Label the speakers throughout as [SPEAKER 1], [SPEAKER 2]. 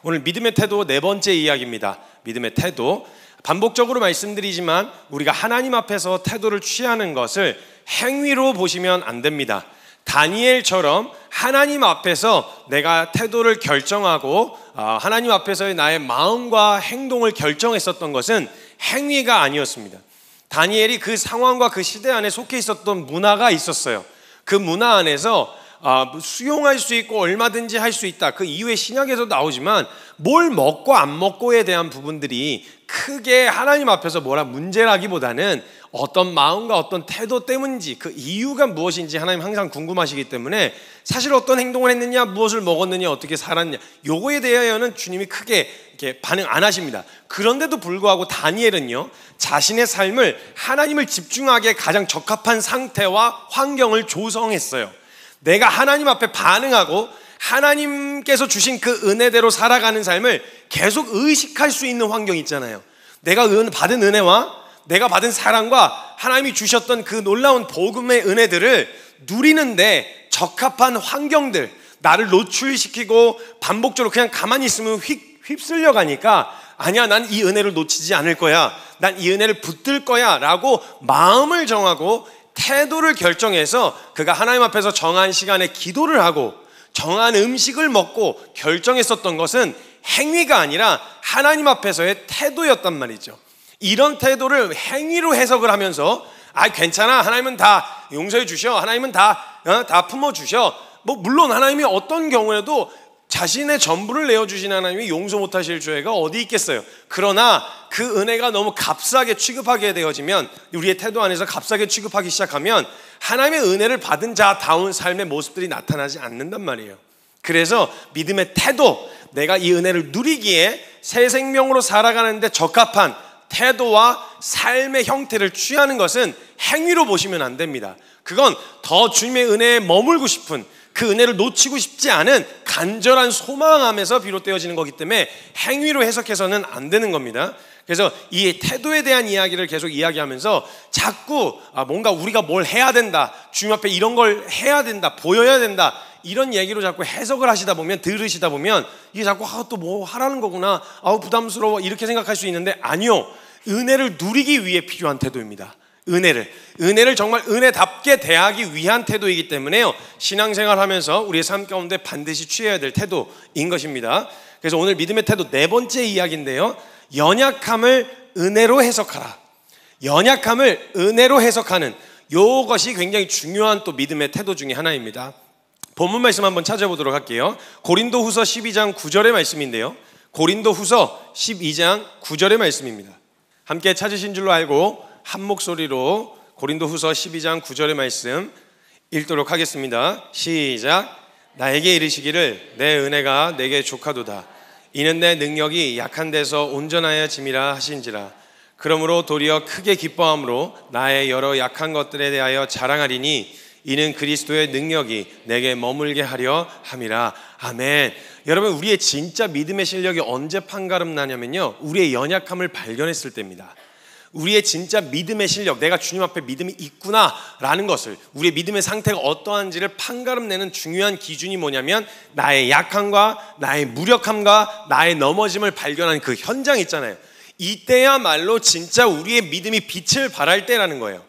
[SPEAKER 1] 오늘 믿음의 태도 네 번째 이야기입니다. 믿음의 태도. 반복적으로 말씀드리지만 우리가 하나님 앞에서 태도를 취하는 것을 행위로 보시면 안 됩니다. 다니엘처럼 하나님 앞에서 내가 태도를 결정하고 하나님 앞에서의 나의 마음과 행동을 결정했었던 것은 행위가 아니었습니다. 다니엘이 그 상황과 그 시대 안에 속해 있었던 문화가 있었어요. 그 문화 안에서 수용할 수 있고 얼마든지 할 수 있다. 그 이후에 신약에서 나오지만 뭘 먹고 안 먹고에 대한 부분들이 크게 하나님 앞에서 뭐라 문제라기보다는 어떤 마음과 어떤 태도 때문인지 그 이유가 무엇인지 하나님 항상 궁금하시기 때문에 사실 어떤 행동을 했느냐, 무엇을 먹었느냐, 어떻게 살았느냐 요거에 대하여는 주님이 크게 이렇게 반응 안 하십니다. 그런데도 불구하고 다니엘은요 자신의 삶을 하나님을 집중하기에 가장 적합한 상태와 환경을 조성했어요. 내가 하나님 앞에 반응하고 하나님께서 주신 그 은혜대로 살아가는 삶을 계속 의식할 수 있는 환경이 있잖아요. 내가 받은 은혜와 내가 받은 사랑과 하나님이 주셨던 그 놀라운 복음의 은혜들을 누리는데 적합한 환경들, 나를 노출시키고 반복적으로 그냥 가만히 있으면 휩쓸려 가니까 아니야, 난 이 은혜를 놓치지 않을 거야, 난 이 은혜를 붙들 거야 라고 마음을 정하고 태도를 결정해서 그가 하나님 앞에서 정한 시간에 기도를 하고 정한 음식을 먹고 결정했었던 것은 행위가 아니라 하나님 앞에서의 태도였단 말이죠. 이런 태도를 행위로 해석을 하면서 괜찮아, 하나님은 다 용서해 주셔, 하나님은 다 품어 주셔. 물론 하나님이 어떤 경우에도 자신의 전부를 내어주신 하나님이 용서 못하실 죄가 어디 있겠어요. 그러나 그 은혜가 너무 값싸게 취급하게 되어지면, 우리의 태도 안에서 값싸게 취급하기 시작하면 하나님의 은혜를 받은 자다운 삶의 모습들이 나타나지 않는단 말이에요. 그래서 믿음의 태도, 내가 이 은혜를 누리기에 새 생명으로 살아가는데 적합한 태도와 삶의 형태를 취하는 것은 행위로 보시면 안 됩니다. 그건 더 주님의 은혜에 머물고 싶은, 그 은혜를 놓치고 싶지 않은 간절한 소망함에서 비롯되어지는 거기 때문에 행위로 해석해서는 안 되는 겁니다. 그래서 이 태도에 대한 이야기를 계속 이야기하면서 자꾸 뭔가 우리가 뭘 해야 된다, 주님 앞에 이런 걸 해야 된다, 보여야 된다, 이런 얘기로 자꾸 해석을 하시다 보면, 들으시다 보면 이게 자꾸 또 뭐 하라는 거구나, 부담스러워 이렇게 생각할 수 있는데, 아니요, 은혜를 누리기 위해 필요한 태도입니다. 은혜를 정말 은혜답게 대하기 위한 태도이기 때문에요, 신앙생활 하면서 우리의 삶 가운데 반드시 취해야 될 태도인 것입니다. 그래서 오늘 믿음의 태도 네 번째 이야기인데요, 연약함을 은혜로 해석하라. 연약함을 은혜로 해석하는 이것이 굉장히 중요한 또 믿음의 태도 중에 하나입니다. 본문 말씀 한번 찾아보도록 할게요. 고린도후서 12장 9절의 말씀인데요, 고린도후서 12장 9절의 말씀입니다. 함께 찾으신 줄로 알고 한 목소리로 고린도후서 12장 9절의 말씀 읽도록 하겠습니다. 시작. 나에게 이르시기를 내 은혜가 내게 족하도다. 이는 내 능력이 약한 데서 온전하여 짐이라 하신지라. 그러므로 도리어 크게 기뻐함으로 나의 여러 약한 것들에 대하여 자랑하리니 이는 그리스도의 능력이 내게 머물게 하려 함이라. 아멘. 여러분, 우리의 진짜 믿음의 실력이 언제 판가름 나냐면요, 우리의 연약함을 발견했을 때입니다. 우리의 진짜 믿음의 실력, 내가 주님 앞에 믿음이 있구나 라는 것을, 우리의 믿음의 상태가 어떠한지를 판가름 내는 중요한 기준이 뭐냐면 나의 약함과 나의 무력함과 나의 넘어짐을 발견하는 그 현장 있잖아요. 이때야말로 진짜 우리의 믿음이 빛을 발할 때라는 거예요.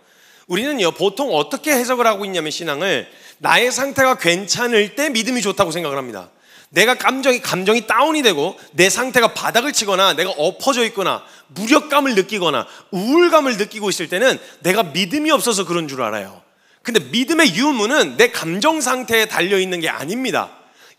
[SPEAKER 1] 우리는요 보통 어떻게 해석을 하고 있냐면, 신앙을 나의 상태가 괜찮을 때 믿음이 좋다고 생각을 합니다. 내가 감정이 다운이 되고 내 상태가 바닥을 치거나 내가 엎어져 있거나 무력감을 느끼거나 우울감을 느끼고 있을 때는 내가 믿음이 없어서 그런 줄 알아요. 근데 믿음의 유무는 내 감정 상태에 달려있는 게 아닙니다.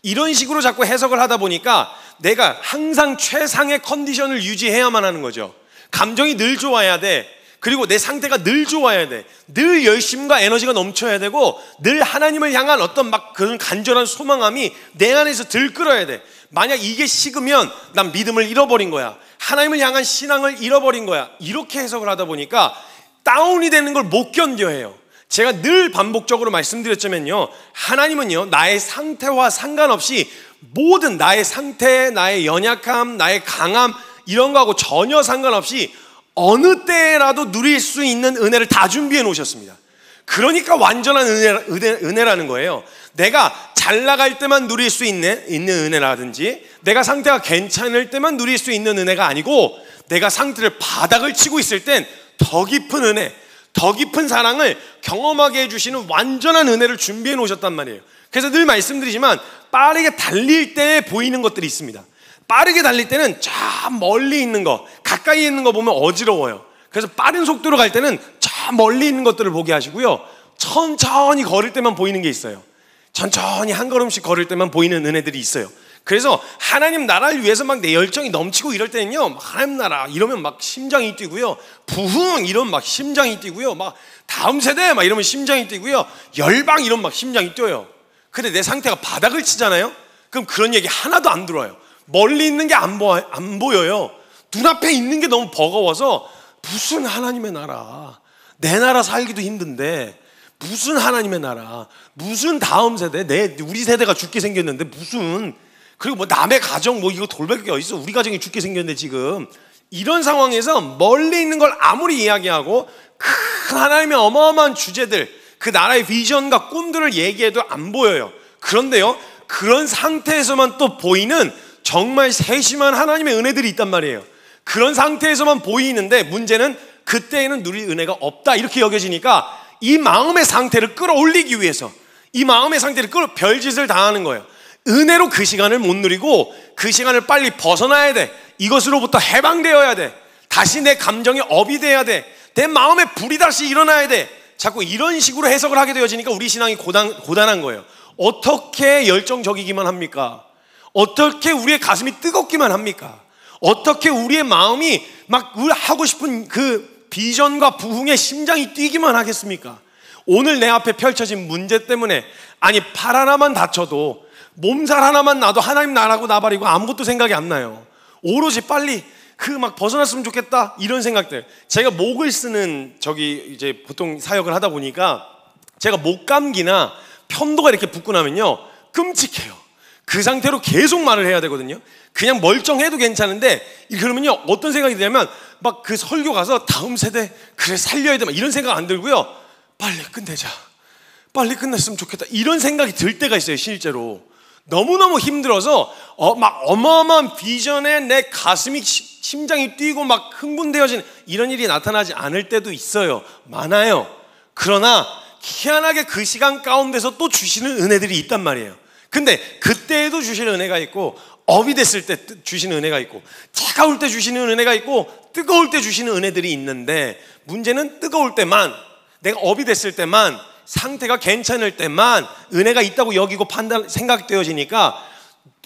[SPEAKER 1] 이런 식으로 자꾸 해석을 하다 보니까 내가 항상 최상의 컨디션을 유지해야만 하는 거죠. 감정이 늘 좋아야 돼. 그리고 내 상태가 늘 좋아야 돼. 늘 열심과 에너지가 넘쳐야 되고 늘 하나님을 향한 어떤 그런 간절한 소망함이 내 안에서 들끓어야 돼. 만약 이게 식으면 난 믿음을 잃어버린 거야, 하나님을 향한 신앙을 잃어버린 거야. 이렇게 해석을 하다 보니까 다운이 되는 걸 못 견뎌해요. 제가 늘 반복적으로 말씀드렸자면요, 하나님은요 나의 상태와 상관없이 모든 나의 상태, 나의 연약함, 나의 강함 이런 거하고 전혀 상관없이 어느 때라도 누릴 수 있는 은혜를 다 준비해 놓으셨습니다. 그러니까 완전한 은혜라는 거예요. 내가 잘 나갈 때만 누릴 수 있는 은혜라든지 내가 상태가 괜찮을 때만 누릴 수 있는 은혜가 아니고 내가 상태를 바닥을 치고 있을 땐 더 깊은 은혜, 더 깊은 사랑을 경험하게 해주시는 완전한 은혜를 준비해 놓으셨단 말이에요. 그래서 늘 말씀드리지만 빠르게 달릴 때 보이는 것들이 있습니다. 빠르게 달릴 때는 저 멀리 있는 거, 가까이 있는 거 보면 어지러워요. 그래서 빠른 속도로 갈 때는 저 멀리 있는 것들을 보게 하시고요, 천천히 걸을 때만 보이는 게 있어요. 천천히 한 걸음씩 걸을 때만 보이는 은혜들이 있어요. 그래서 하나님 나라를 위해서 막 내 열정이 넘치고 이럴 때는요, 하나님 나라 이러면 막 심장이 뛰고요, 부흥 이러면 막 심장이 뛰고요, 막 다음 세대 막 이러면 심장이 뛰고요, 열방 이러면 막 심장이 뛰어요. 근데 내 상태가 바닥을 치잖아요. 그럼 그런 얘기 하나도 안 들어요. 멀리 있는 게 안 보여요. 눈앞에 있는 게 너무 버거워서 무슨 하나님의 나라, 내 나라 살기도 힘든데 무슨 하나님의 나라, 무슨 다음 세대, 우리 세대가 죽게 생겼는데 무슨, 그리고 뭐 남의 가정 뭐 이거 돌볼 게 어딨어, 우리 가정이 죽게 생겼는데 지금, 이런 상황에서 멀리 있는 걸 아무리 이야기하고 큰 하나님의 어마어마한 주제들, 그 나라의 비전과 꿈들을 얘기해도 안 보여요. 그런데요, 그런 상태에서만 또 보이는 정말 세심한 하나님의 은혜들이 있단 말이에요. 그런 상태에서만 보이는데 문제는 그때에는 누릴 은혜가 없다 이렇게 여겨지니까 이 마음의 상태를 끌어올리기 위해서, 이 마음의 상태를 별짓을 다 하는 거예요. 은혜로 그 시간을 못 누리고 그 시간을 빨리 벗어나야 돼. 이것으로부터 해방되어야 돼. 다시 내 감정이 업이 돼야 돼. 내 마음에 불이 다시 일어나야 돼. 자꾸 이런 식으로 해석을 하게 되어지니까 우리 신앙이 고단한 거예요. 어떻게 열정적이기만 합니까? 어떻게 우리의 가슴이 뜨겁기만 합니까? 어떻게 우리의 마음이 막 하고 싶은 그 비전과 부흥의 심장이 뛰기만 하겠습니까? 오늘 내 앞에 펼쳐진 문제 때문에, 아니 팔 하나만 다쳐도, 몸살 하나만 나도 하나님 나라고 나발이고 아무것도 생각이 안 나요. 오로지 빨리 그 막 벗어났으면 좋겠다 이런 생각들. 제가 목을 쓰는 이제 보통 사역을 하다 보니까 제가 목감기나 편도가 이렇게 붓고 나면요 끔찍해요. 그 상태로 계속 말을 해야 되거든요. 그냥 멀쩡해도 괜찮은데 그러면요 어떤 생각이 드냐면 막 그 설교 가서 다음 세대 그래 살려야 돼 막 이런 생각 안 들고요, 빨리 끝내자, 빨리 끝냈으면 좋겠다 이런 생각이 들 때가 있어요. 실제로 너무너무 힘들어서 막 어마어마한 비전에 내 가슴이 심장이 뛰고 막 흥분되어지는 이런 일이 나타나지 않을 때도 있어요. 많아요. 그러나 희한하게 그 시간 가운데서 또 주시는 은혜들이 있단 말이에요. 근데 그때에도 주시는 은혜가 있고, 업이 됐을 때 주시는 은혜가 있고, 차가울 때 주시는 은혜가 있고, 뜨거울 때 주시는 은혜들이 있는데, 문제는 뜨거울 때만, 내가 업이 됐을 때만, 상태가 괜찮을 때만 은혜가 있다고 여기고 생각되어지니까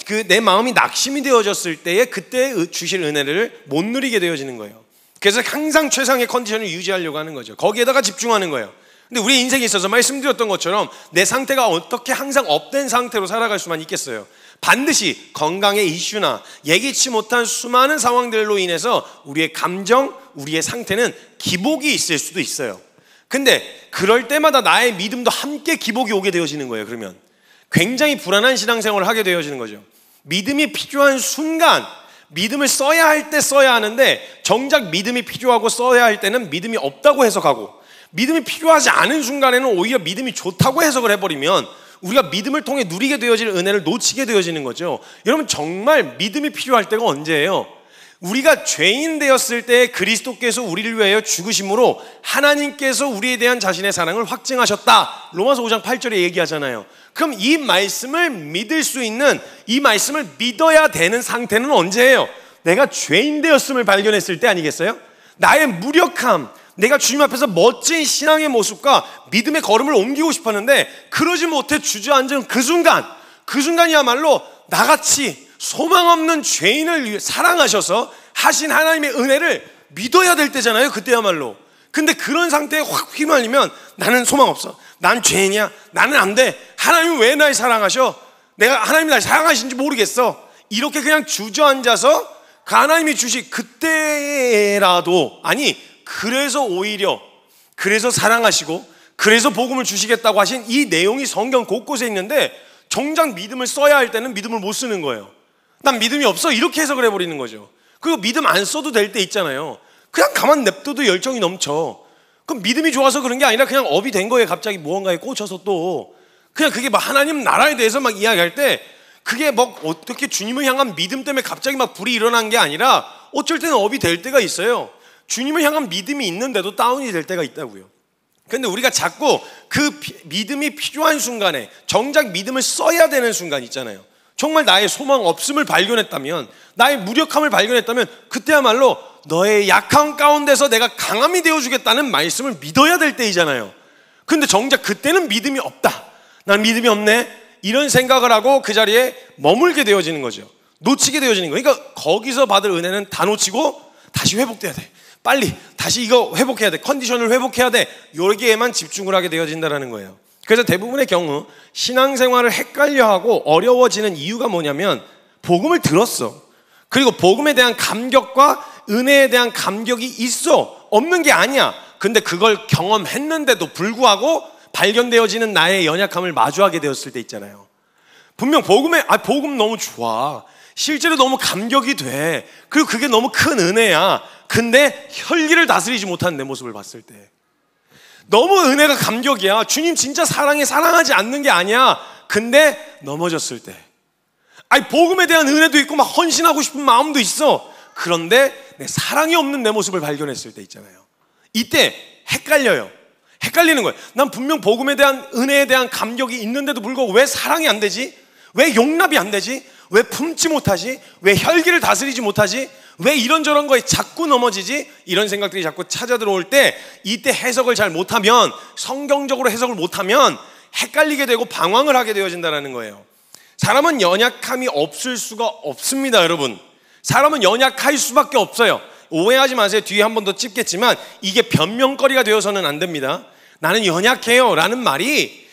[SPEAKER 1] 그 내 마음이 낙심이 되어졌을 때에 그때 주실 은혜를 못 누리게 되어지는 거예요. 그래서 항상 최상의 컨디션을 유지하려고 하는 거죠. 거기에다가 집중하는 거예요. 근데 우리 인생에 있어서 말씀드렸던 것처럼 내 상태가 어떻게 항상 업된 상태로 살아갈 수만 있겠어요? 반드시 건강의 이슈나 예기치 못한 수많은 상황들로 인해서 우리의 감정, 우리의 상태는 기복이 있을 수도 있어요. 근데 그럴 때마다 나의 믿음도 함께 기복이 오게 되어지는 거예요. 그러면 굉장히 불안한 신앙생활을 하게 되어지는 거죠. 믿음이 필요한 순간 믿음을 써야 할 때 써야 하는데, 정작 믿음이 필요하고 써야 할 때는 믿음이 없다고 해석하고, 믿음이 필요하지 않은 순간에는 오히려 믿음이 좋다고 해석을 해버리면 우리가 믿음을 통해 누리게 되어질 은혜를 놓치게 되어지는 거죠. 여러분, 정말 믿음이 필요할 때가 언제예요? 우리가 죄인 되었을 때 그리스도께서 우리를 위하여 죽으심으로 하나님께서 우리에 대한 자신의 사랑을 확증하셨다. 로마서 5장 8절에 얘기하잖아요. 그럼 이 말씀을 믿을 수 있는, 이 말씀을 믿어야 되는 상태는 언제예요? 내가 죄인 되었음을 발견했을 때 아니겠어요? 나의 무력함, 내가 주님 앞에서 멋진 신앙의 모습과 믿음의 걸음을 옮기고 싶었는데 그러지 못해 주저앉은 그 순간이야말로 나같이 소망 없는 죄인을 사랑하셔서 하신 하나님의 은혜를 믿어야 될 때잖아요. 그때야말로. 근데 그런 상태에 확 휘말리면 나는 소망 없어, 난 죄인이야, 나는 안 돼, 하나님은 왜 날 사랑하셔, 내가 하나님이 날 사랑하시는지 모르겠어, 이렇게 그냥 주저앉아서 그 하나님이 주시 그때라도, 아니 그래서 오히려 그래서 사랑하시고 그래서 복음을 주시겠다고 하신 이 내용이 성경 곳곳에 있는데 정작 믿음을 써야 할 때는 믿음을 못 쓰는 거예요. 난 믿음이 없어 이렇게 해석을 해버리는 거죠. 그리고 믿음 안 써도 될 때 있잖아요. 그냥 가만 냅둬도 열정이 넘쳐. 그럼 믿음이 좋아서 그런 게 아니라 그냥 업이 된 거예요. 갑자기 무언가에 꽂혀서 또 그냥 그게 막 하나님 나라에 대해서 막 이야기할 때 그게 막 어떻게 주님을 향한 믿음 때문에 갑자기 막 불이 일어난 게 아니라 어쩔 때는 업이 될 때가 있어요. 주님을 향한 믿음이 있는데도 다운이 될 때가 있다고요. 근데 우리가 자꾸 그 믿음이 필요한 순간에 정작 믿음을 써야 되는 순간 있잖아요. 정말 나의 소망 없음을 발견했다면, 나의 무력함을 발견했다면 그때야말로 너의 약함 가운데서 내가 강함이 되어주겠다는 말씀을 믿어야 될 때이잖아요. 근데 정작 그때는 믿음이 없다, 난 믿음이 없네, 이런 생각을 하고 그 자리에 머물게 되어지는 거죠. 놓치게 되어지는 거예요. 그러니까 거기서 받을 은혜는 다 놓치고 다시 회복돼야 돼. 빨리 다시 이거 회복해야 돼. 컨디션을 회복해야 돼. 여기에만 집중을 하게 되어진다는 거예요. 그래서 대부분의 경우 신앙생활을 헷갈려하고 어려워지는 이유가 뭐냐면 복음을 들었어. 그리고 복음에 대한 감격과 은혜에 대한 감격이 있어. 없는 게 아니야. 근데 그걸 경험했는데도 불구하고 발견되어지는 나의 연약함을 마주하게 되었을 때 있잖아요. 분명 복음 너무 좋아. 실제로 너무 감격이 돼. 그리고 그게 너무 큰 은혜야. 근데 혈기를 다스리지 못하는 내 모습을 봤을 때, 너무 은혜가 감격이야. 주님 진짜 사랑하지 않는 게 아니야. 근데 넘어졌을 때, 복음에 대한 은혜도 있고 막 헌신하고 싶은 마음도 있어. 그런데 내 사랑이 없는 내 모습을 발견했을 때 있잖아요. 이때 헷갈려요. 헷갈리는 거예요. 난 분명 복음에 대한 은혜에 대한 감격이 있는데도 불구하고 왜 사랑이 안 되지? 왜 용납이 안 되지? 왜 품지 못하지? 왜 혈기를 다스리지 못하지? 왜 이런저런 거에 자꾸 넘어지지? 이런 생각들이 자꾸 찾아 들어올 때, 이때 해석을 잘 못하면, 성경적으로 해석을 못하면 헷갈리게 되고 방황을 하게 되어진다는 거예요. 사람은 연약함이 없을 수가 없습니다, 여러분. 사람은 연약할 수밖에 없어요. 오해하지 마세요. 뒤에 한 번 더 찝겠지만 이게 변명거리가 되어서는 안 됩니다. 나는 연약해요 라는 말이,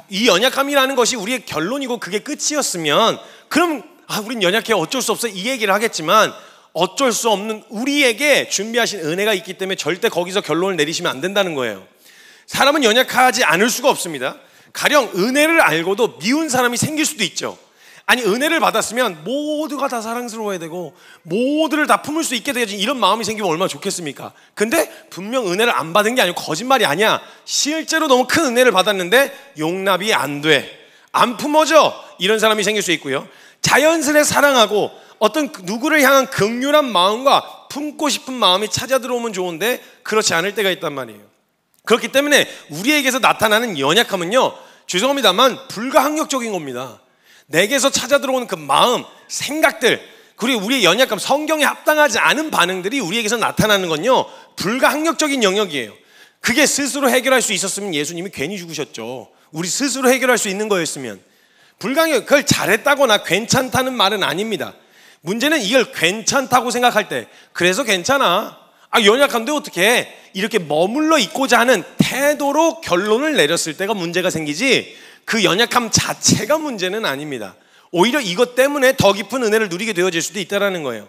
[SPEAKER 1] 이 연약함이라는 것이 우리의 결론이고 그게 끝이었으면 그럼 우린 연약해요, 어쩔 수 없어, 이 얘기를 하겠지만, 어쩔 수 없는 우리에게 준비하신 은혜가 있기 때문에 절대 거기서 결론을 내리시면 안 된다는 거예요. 사람은 연약하지 않을 수가 없습니다. 가령 은혜를 알고도 미운 사람이 생길 수도 있죠. 아니, 은혜를 받았으면 모두가 다 사랑스러워야 되고 모두를 다 품을 수 있게 되어진 이런 마음이 생기면 얼마나 좋겠습니까? 근데 분명 은혜를 안 받은 게 아니고 거짓말이 아니야. 실제로 너무 큰 은혜를 받았는데 용납이 안 돼, 안 품어져, 이런 사람이 생길 수 있고요. 자연스레 사랑하고 어떤 누구를 향한 긍휼한 마음과 품고 싶은 마음이 찾아 들어오면 좋은데 그렇지 않을 때가 있단 말이에요. 그렇기 때문에 우리에게서 나타나는 연약함은요, 죄송합니다만 불가항력적인 겁니다. 내게서 찾아 들어오는 그 마음, 생각들, 그리고 우리의 연약함, 성경에 합당하지 않은 반응들이 우리에게서 나타나는 건요, 불가항력적인 영역이에요. 그게 스스로 해결할 수 있었으면 예수님이 괜히 죽으셨죠. 우리 스스로 해결할 수 있는 거였으면. 불가항력, 그걸 잘했다거나 괜찮다는 말은 아닙니다. 문제는 이걸 괜찮다고 생각할 때, 그래서 괜찮아, 연약한데 어떻게, 이렇게 머물러 있고자 하는 태도로 결론을 내렸을 때가 문제가 생기지, 그 연약함 자체가 문제는 아닙니다. 오히려 이것 때문에 더 깊은 은혜를 누리게 되어질 수도 있다는 거예요.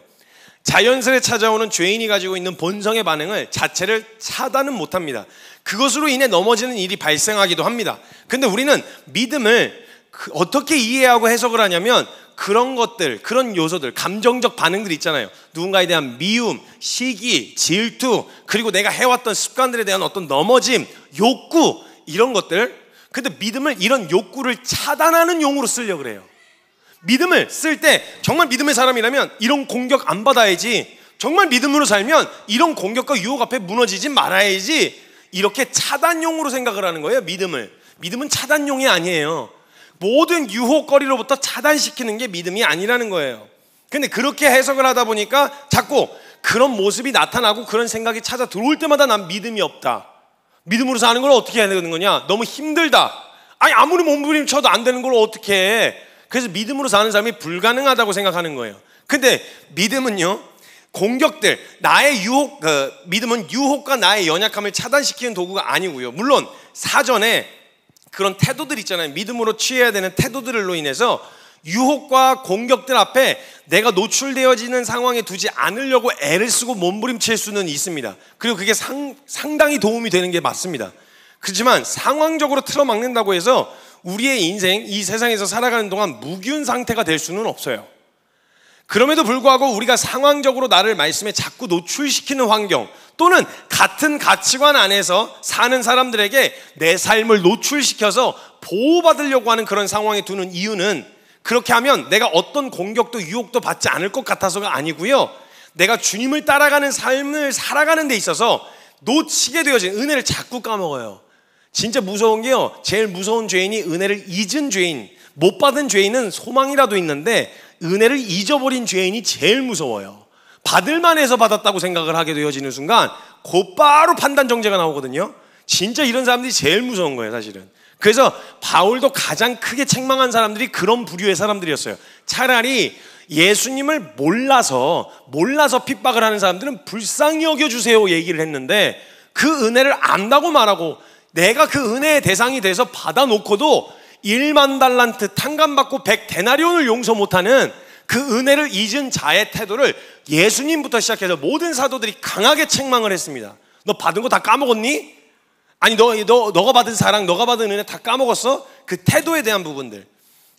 [SPEAKER 1] 자연스레 찾아오는 죄인이 가지고 있는 본성의 반응을 자체를 차단은 못합니다. 그것으로 인해 넘어지는 일이 발생하기도 합니다. 근데 우리는 믿음을 어떻게 이해하고 해석을 하냐면, 그런 것들, 그런 요소들, 감정적 반응들 있잖아요. 누군가에 대한 미움, 시기, 질투, 그리고 내가 해왔던 습관들에 대한 어떤 넘어짐, 욕구, 이런 것들. 근데 믿음을 이런 욕구를 차단하는 용으로 쓰려고 그래요. 믿음을 쓸 때 정말 믿음의 사람이라면 이런 공격 안 받아야지, 정말 믿음으로 살면 이런 공격과 유혹 앞에 무너지지 말아야지, 이렇게 차단용으로 생각을 하는 거예요. 믿음은 차단용이 아니에요. 모든 유혹거리로부터 차단시키는 게 믿음이 아니라는 거예요. 근데 그렇게 해석을 하다 보니까 자꾸 그런 모습이 나타나고 그런 생각이 찾아 들어올 때마다 난 믿음이 없다, 믿음으로 사는 걸 어떻게 해야 되는 거냐, 너무 힘들다, 아무리 몸부림쳐도 안 되는 걸 어떻게 해. 그래서 믿음으로 사는 사람이 불가능하다고 생각하는 거예요. 근데 믿음은요, 공격들, 나의 믿음은 유혹과 나의 연약함을 차단시키는 도구가 아니고요. 물론 사전에 그런 태도들 있잖아요. 믿음으로 취해야 되는 태도들로 인해서 유혹과 공격들 앞에 내가 노출되어지는 상황에 두지 않으려고 애를 쓰고 몸부림칠 수는 있습니다. 그리고 그게 상당히 도움이 되는 게 맞습니다. 그렇지만 상황적으로 틀어막는다고 해서 우리의 인생, 이 세상에서 살아가는 동안 무기운 상태가 될 수는 없어요. 그럼에도 불구하고 우리가 상황적으로 나를 말씀에 자꾸 노출시키는 환경, 또는 같은 가치관 안에서 사는 사람들에게 내 삶을 노출시켜서 보호받으려고 하는 그런 상황에 두는 이유는, 그렇게 하면 내가 어떤 공격도 유혹도 받지 않을 것 같아서가 아니고요, 내가 주님을 따라가는 삶을 살아가는 데 있어서 놓치게 되어진 은혜를 자꾸 까먹어요. 진짜 무서운 게요, 제일 무서운 죄인이 은혜를 잊은 죄인, 못 받은 죄인은 소망이라도 있는데 은혜를 잊어버린 죄인이 제일 무서워요. 받을만 해서 받았다고 생각을 하게 되어지는 순간 곧바로 판단 정죄가 나오거든요. 진짜 이런 사람들이 제일 무서운 거예요, 사실은. 그래서 바울도 가장 크게 책망한 사람들이 그런 부류의 사람들이었어요. 차라리 예수님을 몰라서 핍박을 하는 사람들은 불쌍히 여겨주세요 얘기를 했는데, 그 은혜를 안다고 말하고 내가 그 은혜의 대상이 돼서 받아놓고도 1만 달란트 탕감받고 100데나리온을 용서 못하는 그 은혜를 잊은 자의 태도를 예수님부터 시작해서 모든 사도들이 강하게 책망을 했습니다. 너 받은 거 다 까먹었니? 아니 너가 받은 사랑, 너가 받은 은혜 다 까먹었어? 그 태도에 대한 부분들.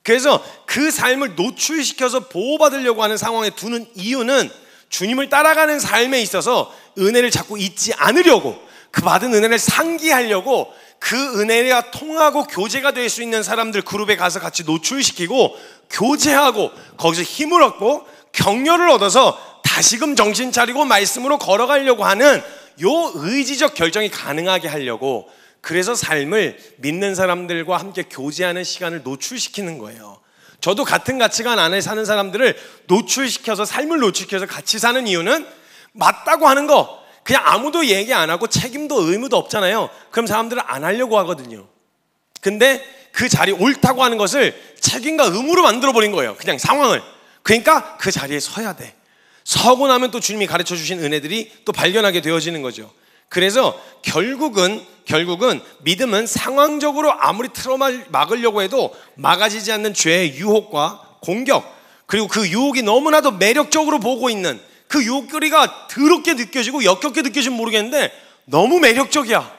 [SPEAKER 1] 그래서 그 삶을 노출시켜서 보호받으려고 하는 상황에 두는 이유는 주님을 따라가는 삶에 있어서 은혜를 자꾸 잊지 않으려고, 그 받은 은혜를 상기하려고 그 은혜가 통하고 교제가 될 수 있는 사람들 그룹에 가서 같이 노출시키고 교제하고 거기서 힘을 얻고 격려를 얻어서 다시금 정신 차리고 말씀으로 걸어가려고 하는 요 의지적 결정이 가능하게 하려고, 그래서 삶을 믿는 사람들과 함께 교제하는 시간을 노출시키는 거예요. 저도 같은 가치관 안에 사는 사람들을 노출시켜서, 삶을 노출시켜서 같이 사는 이유는 맞다고 하는 거 그냥 아무도 얘기 안 하고 책임도 의무도 없잖아요. 그럼 사람들은 안 하려고 하거든요. 근데 그 자리 옳다고 하는 것을 책임과 의무로 만들어버린 거예요, 그냥 상황을. 그러니까 그 자리에 서야 돼. 서고 나면 또 주님이 가르쳐 주신 은혜들이 또 발견하게 되어지는 거죠. 그래서 결국은 믿음은 상황적으로 아무리 틀어막으려고 막으려고 해도 막아지지 않는 죄의 유혹과 공격, 그리고 그 유혹이 너무나도 매력적으로 보고 있는 그 유혹거리가 더럽게 느껴지고 역겹게 느껴지면 모르겠는데 너무 매력적이야.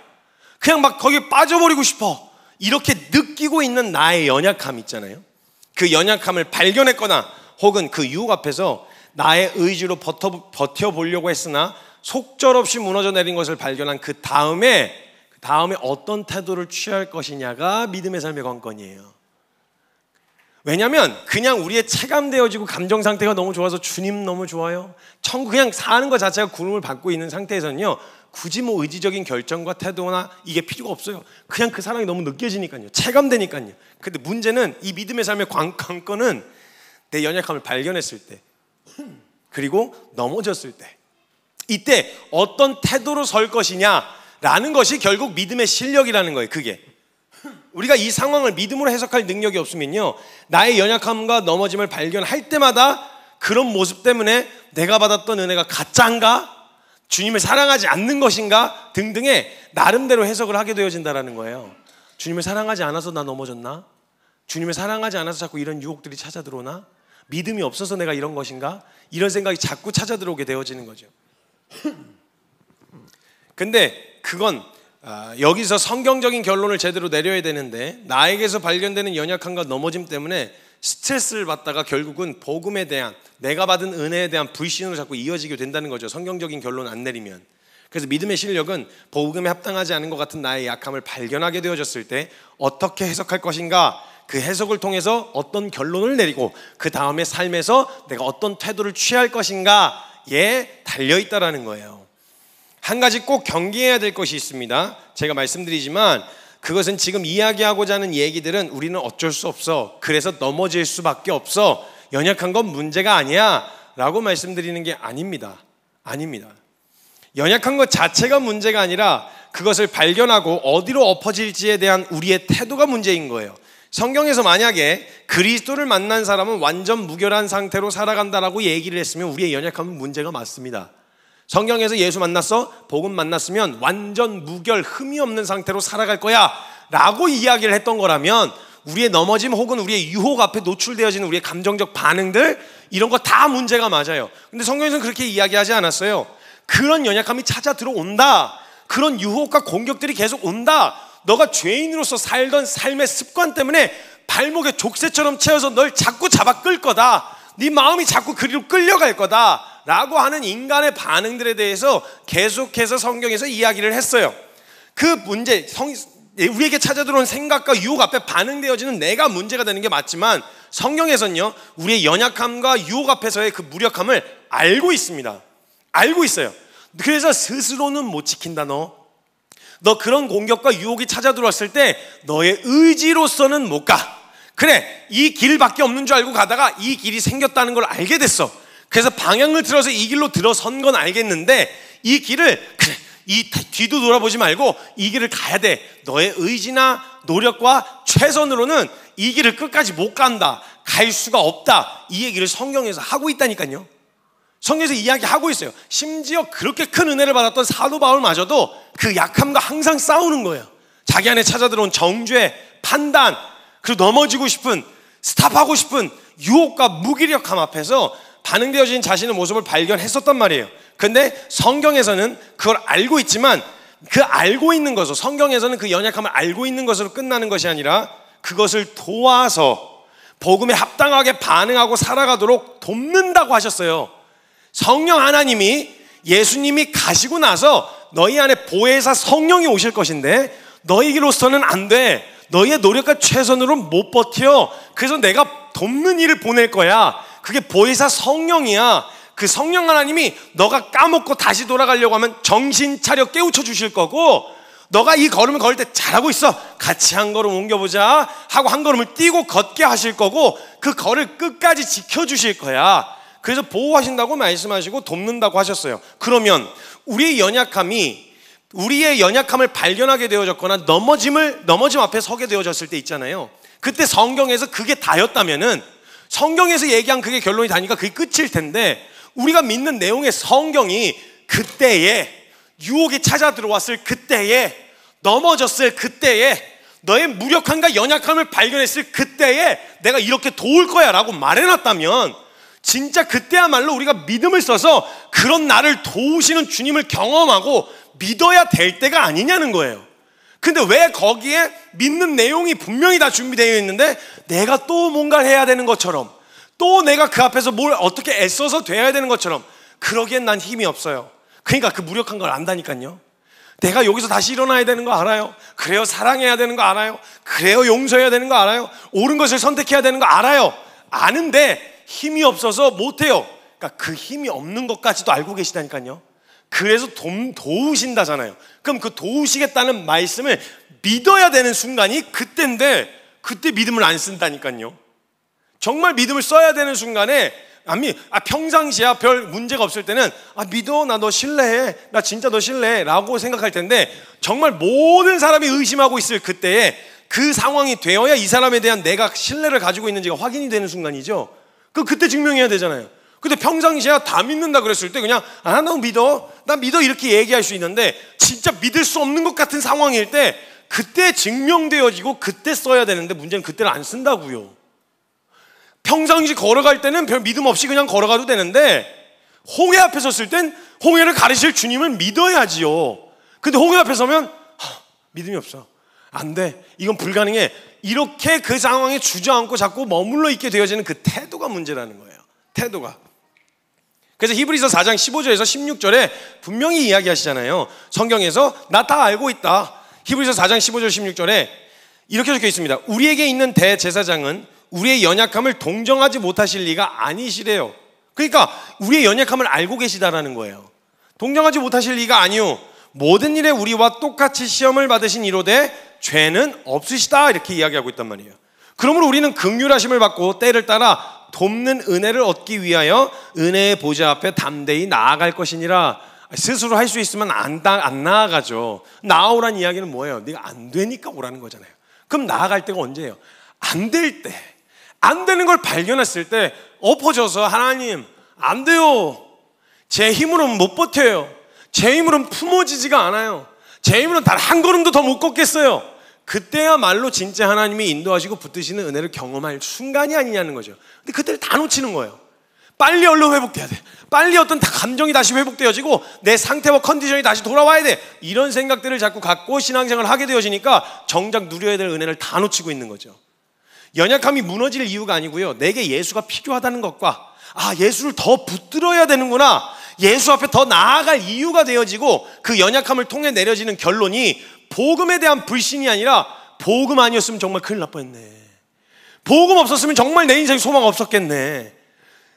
[SPEAKER 1] 그냥 막 거기에 빠져버리고 싶어. 이렇게 느끼고 있는 나의 연약함 있잖아요. 그 연약함을 발견했거나 혹은 그 유혹 앞에서 나의 의지로 버텨보려고 했으나 속절없이 무너져 내린 것을 발견한 그 다음에 어떤 태도를 취할 것이냐가 믿음의 삶의 관건이에요. 왜냐하면 그냥 우리의 체감되어지고 감정 상태가 너무 좋아서 주님 너무 좋아요, 천국 그냥 사는 것 자체가 구름을 받고 있는 상태에서는요, 굳이 뭐 의지적인 결정과 태도나 이게 필요가 없어요. 그냥 그 사랑이 너무 느껴지니까요, 체감되니까요. 근데 문제는 이 믿음의 삶의 관건은 내 연약함을 발견했을 때, 그리고 넘어졌을 때, 이때 어떤 태도로 설 것이냐라는 것이 결국 믿음의 실력이라는 거예요. 그게 우리가 이 상황을 믿음으로 해석할 능력이 없으면요, 나의 연약함과 넘어짐을 발견할 때마다 그런 모습 때문에 내가 받았던 은혜가 가짜인가, 주님을 사랑하지 않는 것인가 등등의 나름대로 해석을 하게 되어진다는 거예요. 주님을 사랑하지 않아서 나 넘어졌나? 주님을 사랑하지 않아서 자꾸 이런 유혹들이 찾아 들어오나? 믿음이 없어서 내가 이런 것인가? 이런 생각이 자꾸 찾아 들어오게 되어지는 거죠. 근데 그건 여기서 성경적인 결론을 제대로 내려야 되는데, 나에게서 발견되는 연약함과 넘어짐 때문에 스트레스를 받다가 결국은 복음에 대한, 내가 받은 은혜에 대한 불신으로 자꾸 이어지게 된다는 거죠, 성경적인 결론 안 내리면. 그래서 믿음의 실력은 복음에 합당하지 않은 것 같은 나의 약함을 발견하게 되어졌을 때 어떻게 해석할 것인가, 그 해석을 통해서 어떤 결론을 내리고 그 다음에 삶에서 내가 어떤 태도를 취할 것인가에 달려있다라는 거예요. 한 가지 꼭 경계해야 될 것이 있습니다. 제가 말씀드리지만 그것은 지금 이야기하고자 하는 얘기들은 우리는 어쩔 수 없어, 그래서 넘어질 수밖에 없어, 연약한 건 문제가 아니야 라고 말씀드리는 게 아닙니다. 연약한 것 자체가 문제가 아니라 그것을 발견하고 어디로 엎어질지에 대한 우리의 태도가 문제인 거예요. 성경에서 만약에 그리스도를 만난 사람은 완전 무결한 상태로 살아간다라고 얘기를 했으면 우리의 연약함은 문제가 맞습니다. 성경에서 예수 만났어? 복음 만났으면 완전 무결, 흠이 없는 상태로 살아갈 거야 라고 이야기를 했던 거라면 우리의 넘어짐 혹은 우리의 유혹 앞에 노출되어지는 우리의 감정적 반응들, 이런 거 다 문제가 맞아요. 근데 성경에서는 그렇게 이야기하지 않았어요. 그런 연약함이 찾아 들어온다, 그런 유혹과 공격들이 계속 온다, 너가 죄인으로서 살던 삶의 습관 때문에 발목에 족쇄처럼 채워서 널 자꾸 잡아 끌 거다, 네 마음이 자꾸 그리로 끌려갈 거다 라고 하는 인간의 반응들에 대해서 계속해서 성경에서 이야기를 했어요. 그 문제, 우리에게 찾아들어온 생각과 유혹 앞에 반응되어지는 내가 문제가 되는 게 맞지만 성경에서는요, 우리의 연약함과 유혹 앞에서의 그 무력함을 알고 있습니다. 알고 있어요. 그래서 스스로는 못 지킨다. 너 그런 공격과 유혹이 찾아들어왔을 때 너의 의지로서는 못 가. 그래, 이 길밖에 없는 줄 알고 가다가 이 길이 생겼다는 걸 알게 됐어. 그래서 방향을 틀어서 이 길로 들어선 건 알겠는데 이 길을, 그래, 이 뒤도 돌아보지 말고 이 길을 가야 돼. 너의 의지나 노력과 최선으로는 이 길을 끝까지 못 간다. 갈 수가 없다. 이 얘기를 성경에서 하고 있다니까요. 성경에서 이야기하고 있어요. 심지어 그렇게 큰 은혜를 받았던 사도 바울마저도 그 약함과 항상 싸우는 거예요. 자기 안에 찾아들어온 정죄, 판단, 그리고 넘어지고 싶은, 스탑하고 싶은 유혹과 무기력함 앞에서 반응되어진 자신의 모습을 발견했었단 말이에요. 근데 성경에서는 그걸 알고 있지만 그 알고 있는 것으로, 성경에서는 그 연약함을 알고 있는 것으로 끝나는 것이 아니라 그것을 도와서 복음에 합당하게 반응하고 살아가도록 돕는다고 하셨어요. 성령 하나님이, 예수님이 가시고 나서 너희 안에 보혜사 성령이 오실 것인데 너희로서는 안 돼. 너희의 노력과 최선으로 못 버텨. 그래서 내가 돕는 일을 보낼 거야. 그게 보혜사 성령이야. 그 성령 하나님이 너가 까먹고 다시 돌아가려고 하면 정신 차려 깨우쳐 주실 거고, 너가 이 걸음을 걸을 때 잘하고 있어, 같이 한 걸음 옮겨보자 하고 한 걸음을 뛰고 걷게 하실 거고, 그 걸을 끝까지 지켜주실 거야. 그래서 보호하신다고 말씀하시고 돕는다고 하셨어요. 그러면 우리의 연약함을 발견하게 되어졌거나 넘어짐 앞에 서게 되어졌을 때 있잖아요. 그때 성경에서 그게 다였다면은, 성경에서 얘기한 그게 결론이 다니까 그게 끝일 텐데, 우리가 믿는 내용의 성경이 그때에, 유혹이 찾아 들어왔을 그때에, 넘어졌을 그때에, 너의 무력함과 연약함을 발견했을 그때에 내가 이렇게 도울 거야 라고 말해놨다면, 진짜 그때야말로 우리가 믿음을 써서 그런 나를 도우시는 주님을 경험하고 믿어야 될 때가 아니냐는 거예요. 근데 왜 거기에 믿는 내용이 분명히 다 준비되어 있는데 내가 또 뭔가를 해야 되는 것처럼, 또 내가 그 앞에서 뭘 어떻게 애써서 돼야 되는 것처럼, 그러기엔 난 힘이 없어요. 그러니까 그 무력한 걸 안다니까요. 내가 여기서 다시 일어나야 되는 거 알아요. 그래요, 사랑해야 되는 거 알아요. 그래요, 용서해야 되는 거 알아요. 옳은 것을 선택해야 되는 거 알아요. 아는데 힘이 없어서 못해요. 그러니까 그 힘이 없는 것까지도 알고 계시다니까요. 그래서 도우신다잖아요. 그럼 그 도우시겠다는 말씀을 믿어야 되는 순간이 그때인데, 그때 믿음을 안 쓴다니까요. 정말 믿음을 써야 되는 순간에 평상시야 별 문제가 없을 때는 믿어, 나 너 신뢰해, 나 진짜 너 신뢰해 라고 생각할 텐데, 정말 모든 사람이 의심하고 있을 그때에 그 상황이 되어야 이 사람에 대한 내가 신뢰를 가지고 있는지가 확인이 되는 순간이죠. 그때 증명해야 되잖아요. 근데 평상시야 다 믿는다 그랬을 때 그냥 너 믿어, 나 믿어 이렇게 얘기할 수 있는데, 진짜 믿을 수 없는 것 같은 상황일 때 그때 증명되어지고 그때 써야 되는데, 문제는 그때는 안 쓴다고요. 평상시 걸어갈 때는 별 믿음 없이 그냥 걸어가도 되는데, 홍해 앞에 섰을 땐 홍해를 가르칠 주님을 믿어야지요. 근데 홍해 앞에 서면 믿음이 없어, 안 돼, 이건 불가능해, 이렇게 그 상황에 주저앉고 자꾸 머물러 있게 되어지는 그 태도가 문제라는 거예요. 태도가. 그래서 히브리서 4장 15절에서 16절에 분명히 이야기하시잖아요. 성경에서 나 다 알고 있다. 히브리서 4장 15절 16절에 이렇게 적혀 있습니다. 우리에게 있는 대제사장은 우리의 연약함을 동정하지 못하실 리가 아니시래요. 그러니까 우리의 연약함을 알고 계시다라는 거예요. 동정하지 못하실 리가 아니요, 모든 일에 우리와 똑같이 시험을 받으신 이로되 죄는 없으시다, 이렇게 이야기하고 있단 말이에요. 그러므로 우리는 긍휼하심을 받고 때를 따라 돕는 은혜를 얻기 위하여 은혜의 보좌 앞에 담대히 나아갈 것이니라. 스스로 할 수 있으면 안 나아가죠. 나아오란 이야기는 뭐예요? 네가 안 되니까 오라는 거잖아요. 그럼 나아갈 때가 언제예요? 안 될 때, 안 되는 걸 발견했을 때 엎어져서 하나님 안 돼요, 제 힘으로는 못 버텨요, 제 힘으로는 품어지지가 않아요, 제 힘으로는 단 한 걸음도 더 못 걷겠어요. 그때야말로 진짜 하나님이 인도하시고 붙드시는 은혜를 경험할 순간이 아니냐는 거죠. 근데 그때를 다 놓치는 거예요. 빨리 얼른 회복돼야 돼, 빨리 어떤 감정이 다시 회복되어지고 내 상태와 컨디션이 다시 돌아와야 돼, 이런 생각들을 자꾸 갖고 신앙생활을 하게 되어지니까 정작 누려야 될 은혜를 다 놓치고 있는 거죠. 연약함이 무너질 이유가 아니고요, 내게 예수가 필요하다는 것과 예수를 더 붙들어야 되는구나, 예수 앞에 더 나아갈 이유가 되어지고, 그 연약함을 통해 내려지는 결론이 복음에 대한 불신이 아니라, 복음 아니었으면 정말 큰일 날 뻔했네, 복음 없었으면 정말 내 인생에 소망 없었겠네,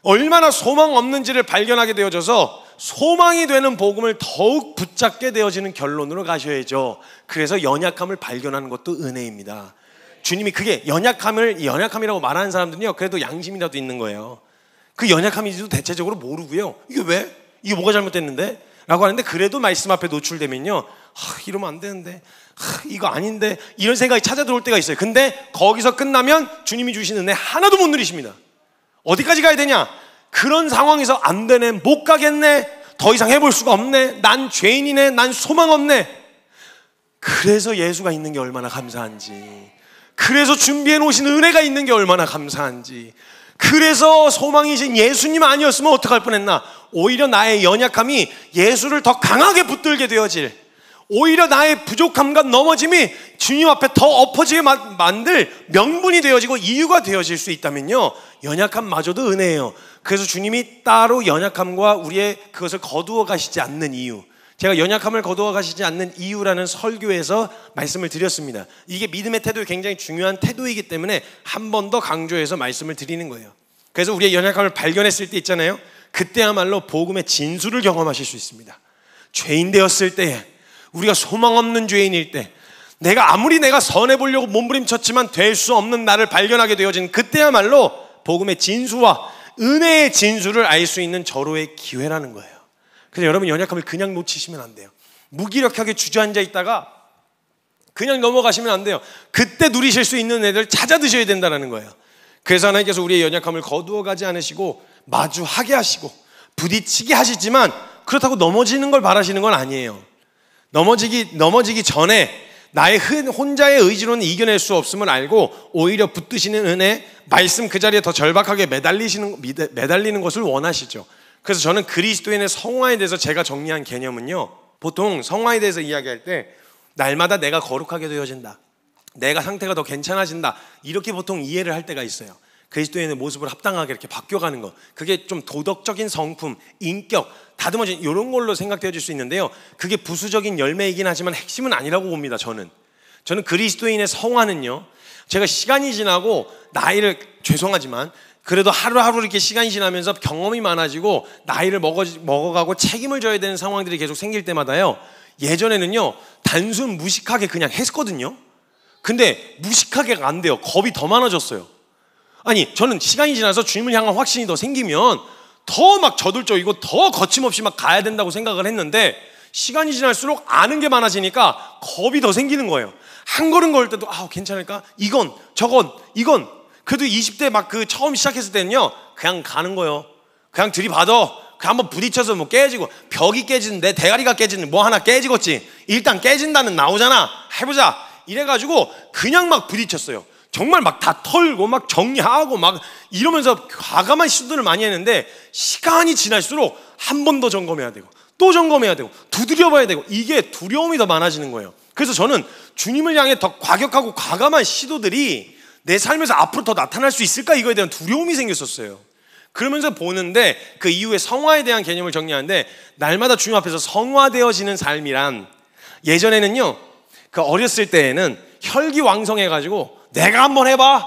[SPEAKER 1] 얼마나 소망 없는지를 발견하게 되어져서 소망이 되는 복음을 더욱 붙잡게 되어지는 결론으로 가셔야죠. 그래서 연약함을 발견하는 것도 은혜입니다. 주님이 그게 연약함이라고 말하는 사람들은요, 그래도 양심이라도 있는 거예요. 그 연약함인지도 대체적으로 모르고요, 이게 왜? 이게 뭐가 잘못됐는데? 라고 하는데, 그래도 말씀 앞에 노출되면요, 이러면 안 되는데, 이거 아닌데, 이런 생각이 찾아 들어올 때가 있어요. 근데 거기서 끝나면 주님이 주신 은혜 하나도 못 누리십니다. 어디까지 가야 되냐? 그런 상황에서 안 되네, 못 가겠네, 더 이상 해볼 수가 없네, 난 죄인이네, 난 소망 없네. 그래서 예수가 있는 게 얼마나 감사한지, 그래서 준비해 놓으신 은혜가 있는 게 얼마나 감사한지, 그래서 소망이신 예수님 아니었으면 어떡할 뻔했나. 오히려 나의 연약함이 예수를 더 강하게 붙들게 되어질, 오히려 나의 부족함과 넘어짐이 주님 앞에 더 엎어지게 만들 명분이 되어지고 이유가 되어질 수 있다면요, 연약함마저도 은혜예요. 그래서 주님이 따로 연약함과 우리의 그것을 거두어 가시지 않는 이유, 제가 연약함을 거두어 가시지 않는 이유라는 설교에서 말씀을 드렸습니다. 이게 믿음의 태도에 굉장히 중요한 태도이기 때문에 한 번 더 강조해서 말씀을 드리는 거예요. 그래서 우리의 연약함을 발견했을 때 있잖아요, 그때야말로 복음의 진수를 경험하실 수 있습니다. 죄인 되었을 때에, 우리가 소망 없는 죄인일 때, 아무리 내가 선해 보려고 몸부림쳤지만 될 수 없는 나를 발견하게 되어진 그때야말로 복음의 진수와 은혜의 진수를 알 수 있는 절호의 기회라는 거예요. 그래서 여러분, 연약함을 그냥 놓치시면 안 돼요. 무기력하게 주저앉아 있다가 그냥 넘어가시면 안 돼요. 그때 누리실 수 있는 애들 찾아 드셔야 된다는 거예요. 그래서 하나님께서 우리의 연약함을 거두어 가지 않으시고 마주하게 하시고 부딪히게 하시지만, 그렇다고 넘어지는 걸 바라시는 건 아니에요. 넘어지기 전에 나의 혼자의 의지로는 이겨낼 수 없음을 알고 오히려 붙드시는 은혜, 말씀 그 자리에 더 절박하게 매달리는 것을 원하시죠. 그래서 저는 그리스도인의 성화에 대해서 제가 정리한 개념은요, 보통 성화에 대해서 이야기할 때 날마다 내가 거룩하게 되어진다, 내가 상태가 더 괜찮아진다, 이렇게 보통 이해를 할 때가 있어요. 그리스도인의 모습을 합당하게 이렇게 바뀌어가는 거, 그게 좀 도덕적인 성품, 인격, 다듬어진 이런 걸로 생각되어질 수 있는데요, 그게 부수적인 열매이긴 하지만 핵심은 아니라고 봅니다. 저는 그리스도인의 성화는요, 제가 시간이 지나고 나이를, 죄송하지만 그래도 하루하루 이렇게 시간이 지나면서 경험이 많아지고 나이를 먹어가고 책임을 져야 되는 상황들이 계속 생길 때마다요, 예전에는요 단순 무식하게 그냥 했거든요. 근데 무식하게가 안 돼요. 겁이 더 많아졌어요. 아니, 저는 시간이 지나서 주님을 향한 확신이 더 생기면 더 막 저돌적이고 더 거침없이 막 가야 된다고 생각을 했는데, 시간이 지날수록 아는 게 많아지니까 겁이 더 생기는 거예요. 한 걸음 걸을 때도 괜찮을까? 이건 저건 이건. 그래도 20대 막 처음 시작했을 때는요, 그냥 가는 거예요. 그냥 들이받아. 그냥 한번 부딪혀서 뭐 깨지고, 벽이 깨지든 내 대가리가 깨지든 뭐 하나 깨지겠지, 일단 깨진다는 나오잖아, 해보자, 이래가지고 그냥 막 부딪혔어요. 정말 막 다 털고 막 정리하고 막 이러면서 과감한 시도를 많이 했는데, 시간이 지날수록 한 번 더 점검해야 되고 또 점검해야 되고 두드려봐야 되고, 이게 두려움이 더 많아지는 거예요. 그래서 저는 주님을 향해 더 과격하고 과감한 시도들이 내 삶에서 앞으로 더 나타날 수 있을까, 이거에 대한 두려움이 생겼었어요. 그러면서 보는데, 그 이후에 성화에 대한 개념을 정리하는데, 날마다 주님 앞에서 성화되어지는 삶이란, 예전에는요, 그 어렸을 때에는 혈기왕성해가지고 내가 한번 해봐,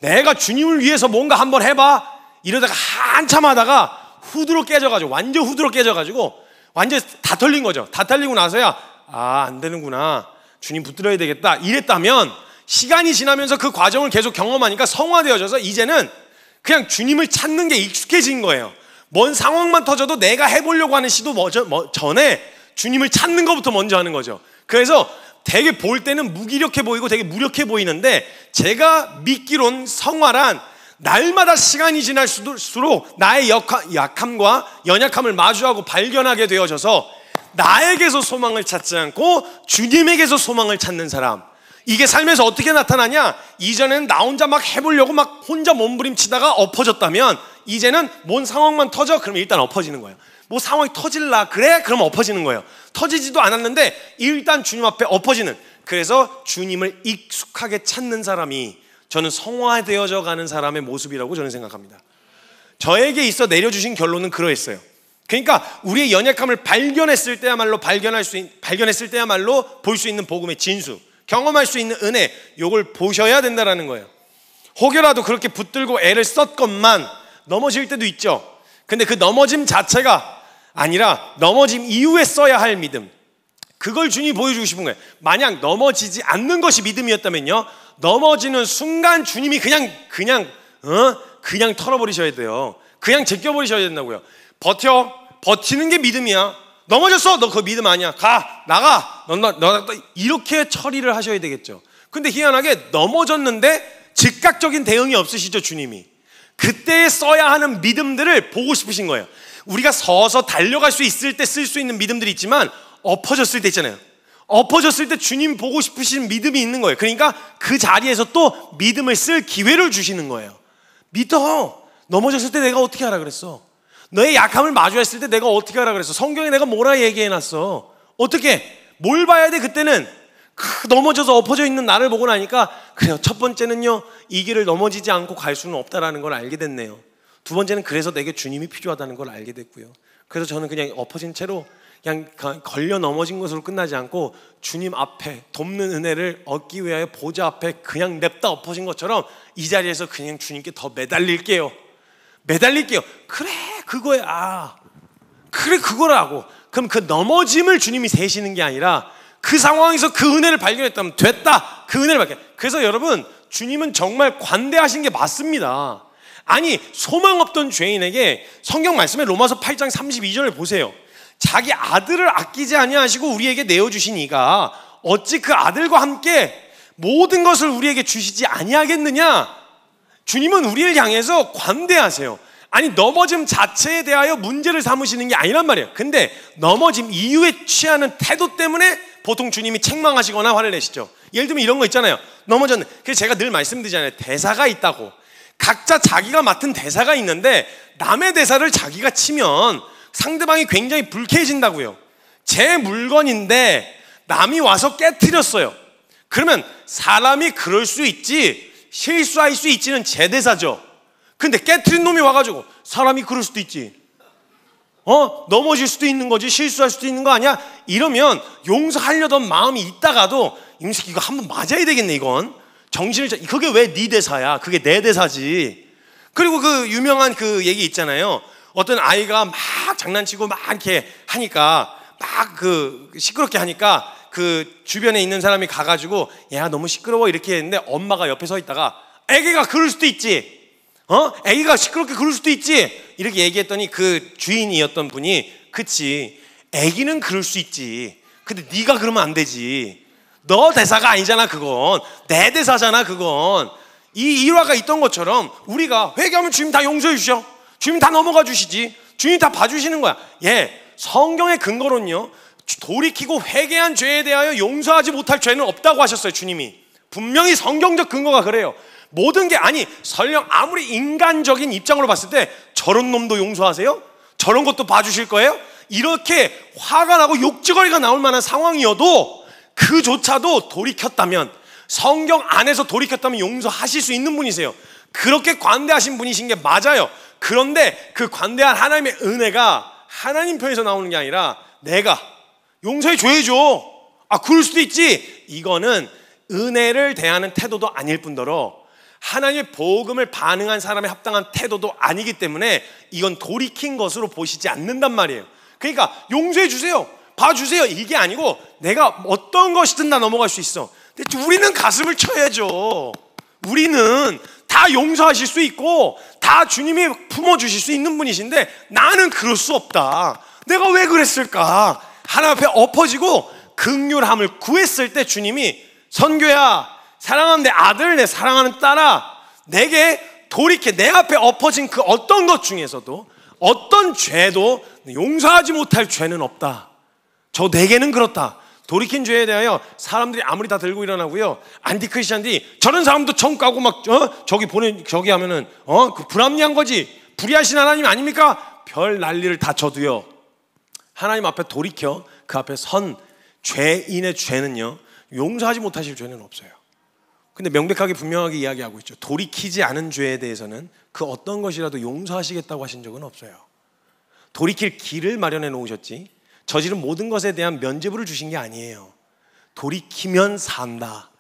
[SPEAKER 1] 내가 주님을 위해서 뭔가 한번 해봐, 이러다가 한참 하다가 후드로 깨져가지고, 완전 후드로 깨져가지고 완전 다 털린 거죠. 다 털리고 나서야 안 되는구나, 주님 붙들어야 되겠다, 이랬다면, 시간이 지나면서 그 과정을 계속 경험하니까 성화되어져서 이제는 그냥 주님을 찾는 게 익숙해진 거예요. 뭔 상황만 터져도 내가 해보려고 하는 시도 전에 주님을 찾는 것부터 먼저 하는 거죠. 그래서 되게 볼 때는 무기력해 보이고 되게 무력해 보이는데, 제가 믿기론 성화란 날마다 시간이 지날수록 나의 약함과 연약함을 마주하고 발견하게 되어져서 나에게서 소망을 찾지 않고 주님에게서 소망을 찾는 사람, 이게 삶에서 어떻게 나타나냐? 이전에는 나 혼자 막 해보려고 막 혼자 몸부림치다가 엎어졌다면, 이제는 뭔 상황만 터져? 그러면 일단 엎어지는 거예요. 뭐 상황이 터질라 그래? 그러면 엎어지는 거예요. 터지지도 않았는데 일단 주님 앞에 엎어지는. 그래서 주님을 익숙하게 찾는 사람이 저는 성화되어져 가는 사람의 모습이라고 저는 생각합니다. 저에게 있어 내려주신 결론은 그러했어요. 그러니까 우리의 연약함을 발견했을 때야말로 볼 수 있는 복음의 진수, 경험할 수 있는 은혜, 요걸 보셔야 된다는 거예요. 혹여라도 그렇게 붙들고 애를 썼건만 넘어질 때도 있죠. 근데 그 넘어짐 자체가 아니라 넘어짐 이후에 써야 할 믿음, 그걸 주님이 보여주고 싶은 거예요. 만약 넘어지지 않는 것이 믿음이었다면요, 넘어지는 순간 주님이 그냥 털어버리셔야 돼요. 그냥 제껴버리셔야 된다고요. 버티는 게 믿음이야. 넘어졌어, 너 그거 믿음 아니야. 나가. 너 이렇게 처리를 하셔야 되겠죠. 근데 희한하게 넘어졌는데 즉각적인 대응이 없으시죠, 주님이. 그때 써야 하는 믿음들을 보고 싶으신 거예요. 우리가 서서 달려갈 수 있을 때 쓸 수 있는 믿음들이 있지만 엎어졌을 때 있잖아요. 엎어졌을 때 주님 보고 싶으신 믿음이 있는 거예요. 그러니까 그 자리에서 또 믿음을 쓸 기회를 주시는 거예요. 믿어. 넘어졌을 때 내가 어떻게 하라 그랬어? 너의 약함을 마주했을 때 내가 어떻게 하라 그랬어? 성경에 내가 뭐라 얘기해놨어? 어떻게? 뭘 봐야 돼 그때는? 넘어져서 엎어져 있는 나를 보고 나니까 그래요, 첫 번째는요, 이 길을 넘어지지 않고 갈 수는 없다라는 걸 알게 됐네요. 두 번째는 그래서 내게 주님이 필요하다는 걸 알게 됐고요. 그래서 저는 그냥 엎어진 채로 그냥 걸려 넘어진 것으로 끝나지 않고 주님 앞에 돕는 은혜를 얻기 위하여 보좌 앞에 그냥 냅다 엎어진 것처럼 이 자리에서 그냥 주님께 더 매달릴게요. 그래 그거야. 그래 그거라고. 그럼 그 넘어짐을 주님이 세시는 게 아니라 그 상황에서 그 은혜를 발견했다면 됐다. 그 은혜를 발견. 그래서 여러분, 주님은 정말 관대하신 게 맞습니다. 아니, 소망 없던 죄인에게 성경 말씀에 로마서 8장 32절을 보세요. 자기 아들을 아끼지 아니하시고 우리에게 내어주신 이가 어찌 그 아들과 함께 모든 것을 우리에게 주시지 아니하겠느냐. 주님은 우리를 향해서 관대하세요. 아니, 넘어짐 자체에 대하여 문제를 삼으시는 게 아니란 말이에요. 근데 넘어짐 이후에 취하는 태도 때문에 보통 주님이 책망하시거나 화를 내시죠. 예를 들면 이런 거 있잖아요. 넘어졌네. 그래서 제가 늘 말씀드리잖아요. 대사가 있다고. 각자 자기가 맡은 대사가 있는데 남의 대사를 자기가 치면 상대방이 굉장히 불쾌해진다고요. 제 물건인데 남이 와서 깨트렸어요. 그러면 사람이 그럴 수 있지, 실수할 수 있지는 제 대사죠. 근데 깨트린 놈이 와가지고 사람이 그럴 수도 있지, 넘어질 수도 있는 거지, 실수할 수도 있는 거 아니야? 이러면 용서하려던 마음이 있다가도 이 새끼 이거 한번 맞아야 되겠네. 이건 정신을 그게 왜 네 대사야? 그게 내 대사지. 그리고 그 유명한 그 얘기 있잖아요. 어떤 아이가 막 장난치고 막 이렇게 하니까 막 그 시끄럽게 하니까 그 주변에 있는 사람이 가가지고 야 너무 시끄러워 이렇게 했는데 엄마가 옆에 서 있다가 애기가 그럴 수도 있지, 애기가 시끄럽게 그럴 수도 있지 이렇게 얘기했더니 그 주인이었던 분이 그치 애기는 그럴 수 있지, 근데 네가 그러면 안 되지. 너 대사가 아니잖아. 그건 내 대사잖아. 그건 이 일화가 있던 것처럼 우리가 회개하면 주님 다 용서해 주셔. 주님 다 넘어가 주시지. 주님 다 봐주시는 거야. 성경의 근거로는요, 돌이키고 회개한 죄에 대하여 용서하지 못할 죄는 없다고 하셨어요. 주님이 분명히 성경적 근거가 그래요. 모든 게 아니 설령 아무리 인간적인 입장으로 봤을 때 저런 놈도 용서하세요? 저런 것도 봐주실 거예요? 이렇게 화가 나고 욕지거리가 나올 만한 상황이어도 그조차도 돌이켰다면, 성경 안에서 돌이켰다면 용서하실 수 있는 분이세요. 그렇게 관대하신 분이신 게 맞아요. 그런데 그 관대한 하나님의 은혜가 하나님 편에서 나오는 게 아니라 내가 용서해 줘야죠. 그럴 수도 있지. 이거는 은혜를 대하는 태도도 아닐 뿐더러 하나님의 복음을 반응한 사람의 합당한 태도도 아니기 때문에 이건 돌이킨 것으로 보시지 않는단 말이에요. 그러니까 용서해 주세요, 봐주세요, 이게 아니고 내가 어떤 것이든 다 넘어갈 수 있어. 근데 우리는 가슴을 쳐야죠. 우리는 다 용서하실 수 있고 다 주님이 품어주실 수 있는 분이신데 나는 그럴 수 없다. 내가 왜 그랬을까? 하나님 앞에 엎어지고 긍휼함을 구했을 때 주님이 선교야, 사랑하는 내 아들, 내 사랑하는 딸아, 내게 돌이켜 내 앞에 엎어진 그 어떤 것 중에서도 어떤 죄도 용서하지 못할 죄는 없다. 저 내게는 그렇다. 돌이킨 죄에 대하여 사람들이 아무리 다 들고 일어나고요, 안티크리스찬들이 저런 사람도 청 까고 막 저기 하면은 그 불합리한 거지, 불의하신 하나님 아닙니까? 별 난리를 다 쳐도요, 하나님 앞에 돌이켜 그 앞에 선 죄인의 죄는요 용서하지 못하실 죄는 없어요. 근데 명백하게 분명하게 이야기하고 있죠. 돌이키지 않은 죄에 대해서는 그 어떤 것이라도 용서하시겠다고 하신 적은 없어요. 돌이킬 길을 마련해 놓으셨지 저지른 모든 것에 대한 면죄부를 주신 게 아니에요. 돌이키면 산다.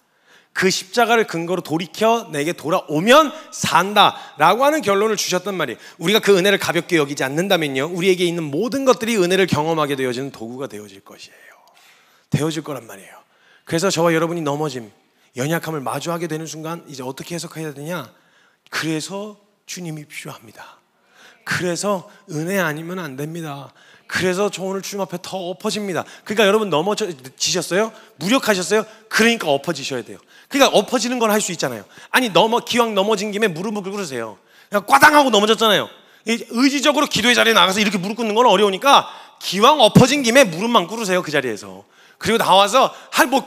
[SPEAKER 1] 그 십자가를 근거로 돌이켜 내게 돌아오면 산다라고 하는 결론을 주셨단 말이에요. 우리가 그 은혜를 가볍게 여기지 않는다면요, 우리에게 있는 모든 것들이 은혜를 경험하게 되어지는 도구가 되어질 것이에요. 되어질 거란 말이에요. 그래서 저와 여러분이 넘어짐, 연약함을 마주하게 되는 순간 이제 어떻게 해석해야 되냐? 그래서 주님이 필요합니다. 그래서 은혜 아니면 안 됩니다. 그래서 저 오늘 주님 앞에 더 엎어집니다. 그러니까 여러분 넘어지셨어요? 무력하셨어요? 그러니까 엎어지셔야 돼요. 그러니까 엎어지는 건 할 수 있잖아요. 아니 기왕 넘어진 김에 무릎을 꿇으세요. 그냥 꽈당하고 넘어졌잖아요. 의지적으로 기도의 자리에 나가서 이렇게 무릎 꿇는 건 어려우니까 기왕 엎어진 김에 무릎만 꿇으세요. 그 자리에서. 그리고 나와서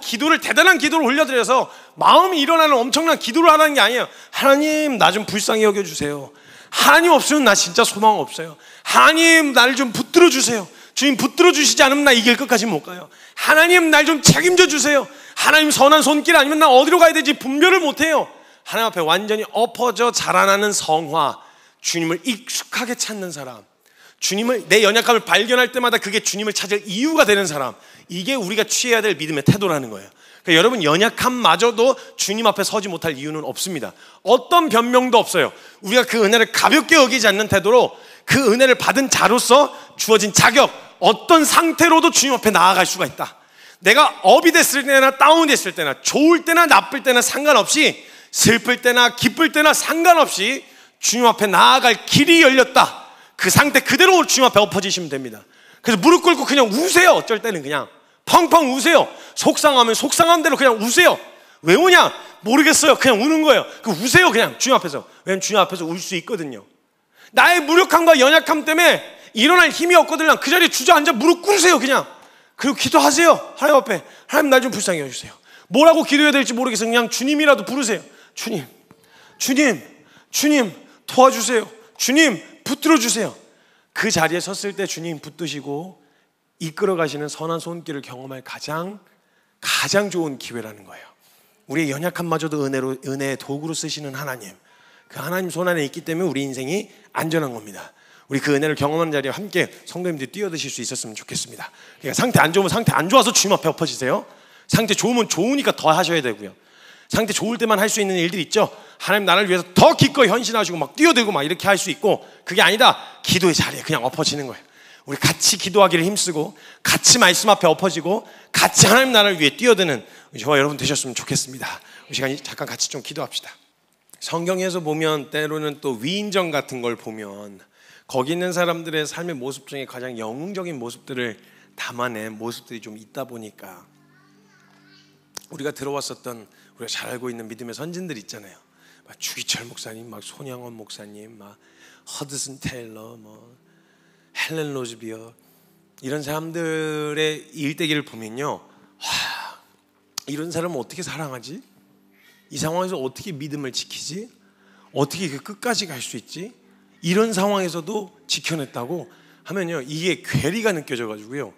[SPEAKER 1] 기도를 대단한 기도를 올려드려서 마음이 일어나는 엄청난 기도를 하라는 게 아니에요. 하나님 나 좀 불쌍히 여겨주세요. 하나님 없으면 나 진짜 소망 없어요. 하나님 나를 좀 붙들어 주세요. 주님 붙들어 주시지 않으면 나 이 길 끝까지 못 가요. 하나님 날 좀 책임져 주세요. 하나님 선한 손길 아니면 나 어디로 가야 되지 분별을 못해요. 하나님 앞에 완전히 엎어져 자라나는 성화, 주님을 익숙하게 찾는 사람, 주님을 내 연약함을 발견할 때마다 그게 주님을 찾을 이유가 되는 사람, 이게 우리가 취해야 될 믿음의 태도라는 거예요. 그러니까 여러분 연약함마저도 주님 앞에 서지 못할 이유는 없습니다. 어떤 변명도 없어요. 우리가 그 은혜를 가볍게 여기지 않는 태도로 그 은혜를 받은 자로서 주어진 자격, 어떤 상태로도 주님 앞에 나아갈 수가 있다. 내가 업이 됐을 때나 다운이 됐을 때나 좋을 때나 나쁠 때나 상관없이 슬플 때나 기쁠 때나 상관없이 주님 앞에 나아갈 길이 열렸다. 그 상태 그대로 주님 앞에 엎어지시면 됩니다. 그래서 무릎 꿇고 그냥 우세요. 어쩔 때는 그냥 펑펑 우세요. 속상하면 속상한 대로 그냥 우세요. 왜 우냐? 모르겠어요. 그냥 우는 거예요. 우세요 그냥 주님 앞에서. 왜냐면 주님 앞에서 울 수 있거든요. 나의 무력함과 연약함 때문에 일어날 힘이 없거든요. 그 자리에 주저앉아 무릎 꿇으세요 그냥. 그리고 기도하세요. 하나님 앞에. 하나님 날 좀 불쌍히 여주세요. 뭐라고 기도해야 될지 모르겠어요. 그냥 주님이라도 부르세요. 주님 도와주세요. 주님 붙들어 주세요. 그 자리에 섰을 때 주님 붙드시고 이끌어 가시는 선한 손길을 경험할 가장 좋은 기회라는 거예요. 우리의 연약함마저도 은혜의 도구로 쓰시는 하나님, 그 하나님 손 안에 있기 때문에 우리 인생이 안전한 겁니다. 우리 그 은혜를 경험하는 자리에 함께 성도님들이 뛰어드실 수 있었으면 좋겠습니다. 그러니까 상태 안 좋으면 상태 안 좋아서 주님 앞에 엎어지세요. 상태 좋으면 좋으니까 더 하셔야 되고요. 상태 좋을 때만 할 수 있는 일들이 있죠. 하나님 나를 위해서 더 기꺼이 헌신하시고 막 뛰어들고 막 이렇게 할 수 있고, 그게 아니다. 기도의 자리에 그냥 엎어지는 거예요. 우리 같이 기도하기를 힘쓰고 같이 말씀 앞에 엎어지고 같이 하나님 나라를 위해 뛰어드는 저와 여러분 되셨으면 좋겠습니다. 이 시간 잠깐 같이 좀 기도합시다. 성경에서 보면 때로는 또 위인전 같은 걸 보면 거기 있는 사람들의 삶의 모습 중에 가장 영웅적인 모습들을 담아낸 모습들이 좀 있다 보니까 우리가 들어왔었던, 우리가 잘 알고 있는 믿음의 선진들 있잖아요. 막 주기철 목사님, 막 손양원 목사님, 막 허드슨 테일러, 뭐 헬렌 로즈비어, 이런 사람들의 일대기를 보면요, 와, 이런 사람은 어떻게 사랑하지? 이 상황에서 어떻게 믿음을 지키지? 어떻게 그 끝까지 갈 수 있지? 이런 상황에서도 지켜냈다고 하면요, 이게 괴리가 느껴져가지고요,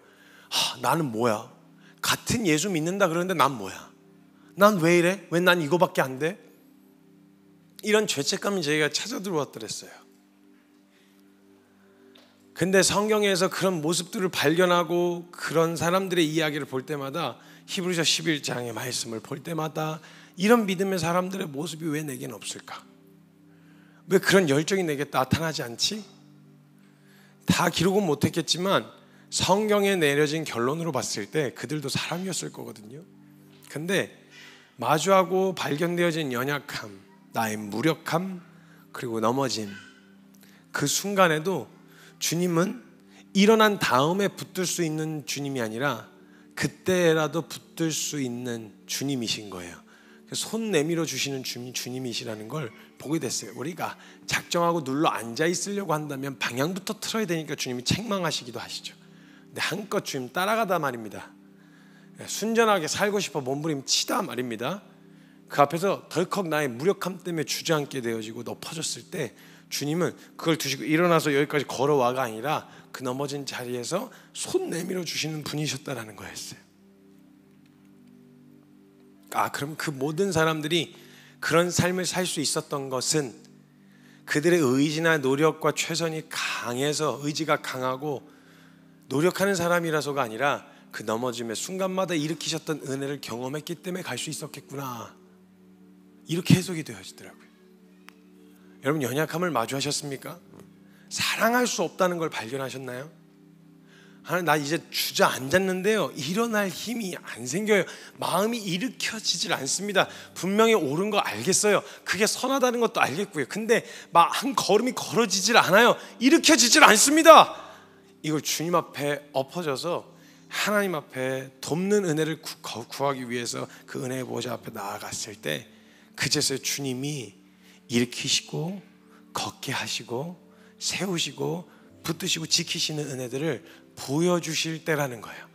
[SPEAKER 1] 나는 뭐야? 같은 예수 믿는다 그러는데 난 뭐야? 난 왜 이래? 왜 난 이거밖에 안 돼? 이런 죄책감이 저희가 찾아 들어왔더랬어요. 근데 성경에서 그런 모습들을 발견하고 그런 사람들의 이야기를 볼 때마다, 히브리서 11장의 말씀을 볼 때마다 이런 믿음의 사람들의 모습이 왜 내겐 없을까? 왜 그런 열정이 내게 나타나지 않지? 다 기록은 못했겠지만 성경에 내려진 결론으로 봤을 때 그들도 사람이었을 거거든요. 근데 마주하고 발견되어진 연약함, 나의 무력함, 그리고 넘어짐, 그 순간에도 주님은 일어난 다음에 붙들 수 있는 주님이 아니라 그때라도 붙들 수 있는 주님이신 거예요. 손 내밀어 주시는 주님이시라는 걸 보게 됐어요. 우리가 작정하고 눌러 앉아 있으려고 한다면 방향부터 틀어야 되니까 주님이 책망하시기도 하시죠. 근데 한껏 주님 따라가다 말입니다. 순전하게 살고 싶어 몸부림치다 말입니다. 그 앞에서 덜컥 나의 무력함 때문에 주저앉게 되어지고 높아졌을 때 주님은 그걸 두시고 일어나서 여기까지 걸어와가 아니라 그 넘어진 자리에서 손 내밀어 주시는 분이셨다라는 거였어요. 그럼 그 모든 사람들이 그런 삶을 살 수 있었던 것은 그들의 의지나 노력과 최선이 강해서, 의지가 강하고 노력하는 사람이라서가 아니라 그 넘어짐의 순간마다 일으키셨던 은혜를 경험했기 때문에 갈 수 있었겠구나, 이렇게 해석이 되어지더라고요. 여러분, 연약함을 마주하셨습니까? 사랑할 수 없다는 걸 발견하셨나요? 하나님, 나 이제 주저앉았는데요, 일어날 힘이 안 생겨요. 마음이 일으켜지질 않습니다. 분명히 옳은 거 알겠어요. 그게 선하다는 것도 알겠고요. 근데 막 한 걸음이 걸어지질 않아요. 일으켜지질 않습니다. 이걸 주님 앞에 엎어져서 하나님 앞에 돕는 은혜를 구하기 위해서 그 은혜의 보좌 앞에 나아갔을 때, 그제서야 주님이 일으키시고 걷게 하시고 세우시고 붙드시고 지키시는 은혜들을 보여주실 때라는 거예요.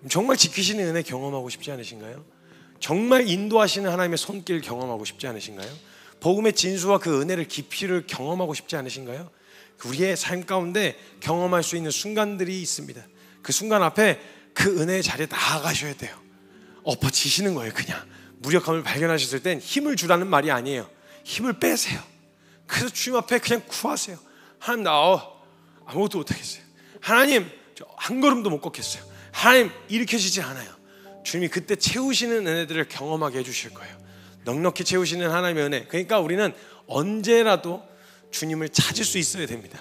[SPEAKER 1] 정말 지키시는 은혜 경험하고 싶지 않으신가요? 정말 인도하시는 하나님의 손길 경험하고 싶지 않으신가요? 복음의 진수와 그 은혜를 깊이를 경험하고 싶지 않으신가요? 우리의 삶 가운데 경험할 수 있는 순간들이 있습니다. 그 순간 앞에 그 은혜의 자리에 나아가셔야 돼요. 엎어지시는 거예요. 그냥 무력함을 발견하셨을 땐 힘을 주라는 말이 아니에요. 힘을 빼세요. 그래서 주님 앞에 그냥 구하세요. 하나님, 나 아무것도 못하겠어요. 하나님, 저 한 걸음도 못 걷겠어요. 하나님, 일으켜지지 않아요. 주님이 그때 채우시는 은혜들을 경험하게 해주실 거예요. 넉넉히 채우시는 하나님의 은혜. 그러니까 우리는 언제라도 주님을 찾을 수 있어야 됩니다.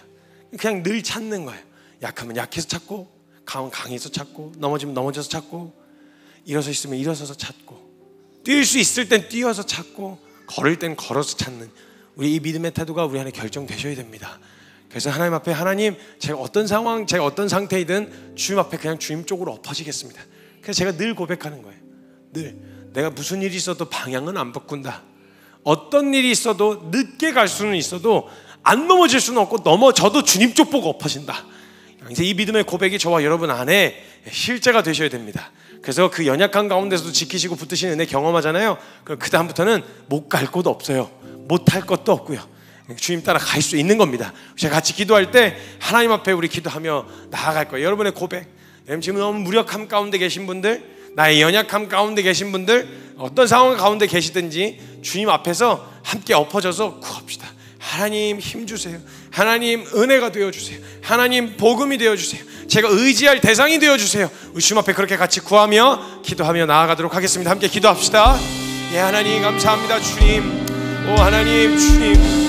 [SPEAKER 1] 그냥 늘 찾는 거예요. 약하면 약해서 찾고, 강하면 강해서 찾고, 넘어지면 넘어져서 찾고, 일어서 있으면 일어서서 찾고, 뛸 수 있을 땐 뛰어서 찾고, 걸을 땐 걸어서 찾는 우리 이 믿음의 태도가 우리 안에 결정되셔야 됩니다. 그래서 하나님 앞에, 하나님, 제가 어떤 상황, 제가 어떤 상태이든 주님 앞에 그냥 주님 쪽으로 엎어지겠습니다. 그래서 제가 늘 고백하는 거예요. 늘 내가 무슨 일이 있어도 방향은 안 바꾼다. 어떤 일이 있어도 늦게 갈 수는 있어도 안 넘어질 수는 없고, 넘어져도 주님 쪽 보고 엎어진다. 이제 이 믿음의 고백이 저와 여러분 안에 실제가 되셔야 됩니다. 그래서 그 연약한 가운데서도 지키시고 붙드시는 은혜 경험하잖아요. 그럼 그 다음부터는 못 갈 곳도 없어요. 못 할 것도 없고요. 주님 따라 갈 수 있는 겁니다. 제가 같이 기도할 때 하나님 앞에 우리 기도하며 나아갈 거예요. 여러분의 고백, 여러분 지금 너무 무력함 가운데 계신 분들, 나의 연약함 가운데 계신 분들, 어떤 상황 가운데 계시든지 주님 앞에서 함께 엎어져서 구합시다. 하나님, 힘 주세요. 하나님, 은혜가 되어주세요. 하나님, 복음이 되어주세요. 제가 의지할 대상이 되어주세요. 우리 주님 앞에 그렇게 같이 구하며 기도하며 나아가도록 하겠습니다. 함께 기도합시다. 예, 하나님 감사합니다. 주님, 오 하나님, 주님,